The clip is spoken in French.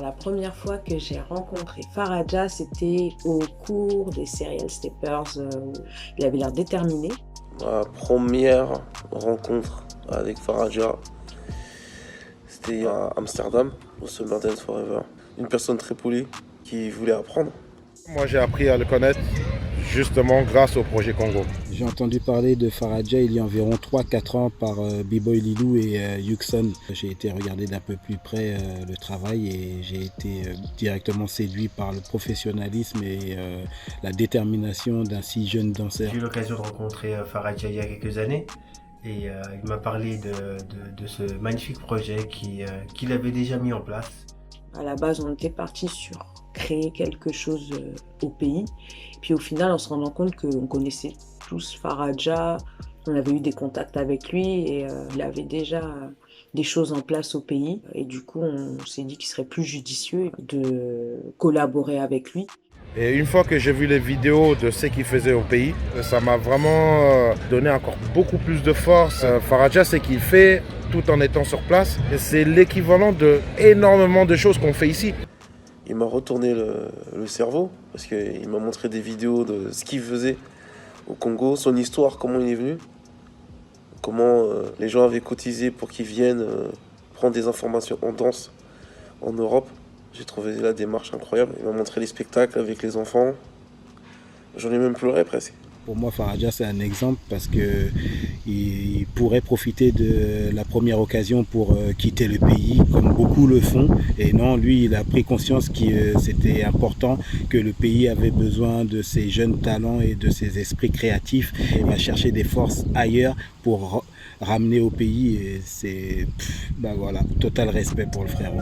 La première fois que j'ai rencontré Faraja, c'était au cours des Serial Steppers. Il avait l'air déterminé. Ma première rencontre avec Faraja, c'était à Amsterdam, au Summer Dance Forever. Une personne très polie qui voulait apprendre. Moi, j'ai appris à le connaître justement grâce au projet Congo. J'ai entendu parler de Faraja il y a environ 3-4 ans par B-Boy Lilou et Yuxon. J'ai été regarder d'un peu plus près le travail et j'ai été directement séduit par le professionnalisme et la détermination d'un si jeune danseur. J'ai eu l'occasion de rencontrer Faraja il y a quelques années et il m'a parlé de ce magnifique projet qu'il avait déjà mis en place. À la base, on était parti sur créer quelque chose au pays. Puis au final, on se rendant compte qu'on connaissait tous Faraja, on avait eu des contacts avec lui et il avait déjà des choses en place au pays. Et du coup, on s'est dit qu'il serait plus judicieux de collaborer avec lui. Et une fois que j'ai vu les vidéos de ce qu'il faisait au pays, ça m'a vraiment donné encore beaucoup plus de force. Faraja, c'est qu'il fait tout en étant sur place. Et c'est l'équivalent de énormément de choses qu'on fait ici. Il m'a retourné le cerveau parce qu'il m'a montré des vidéos de ce qu'il faisait au Congo, son histoire, comment il est venu, comment les gens avaient cotisé pour qu'il vienne prendre des informations en danse en Europe. J'ai trouvé la démarche incroyable. Il m'a montré les spectacles avec les enfants. J'en ai même pleuré presque. Pour moi, Faraja, c'est un exemple parce qu'il pourrait profiter de la première occasion pour quitter le pays, comme beaucoup le font. Et non, lui, il a pris conscience que c'était important, que le pays avait besoin de ces jeunes talents et de ces esprits créatifs. Il va chercher des forces ailleurs pour ramener au pays. Et c'est, voilà, total respect pour le frérot.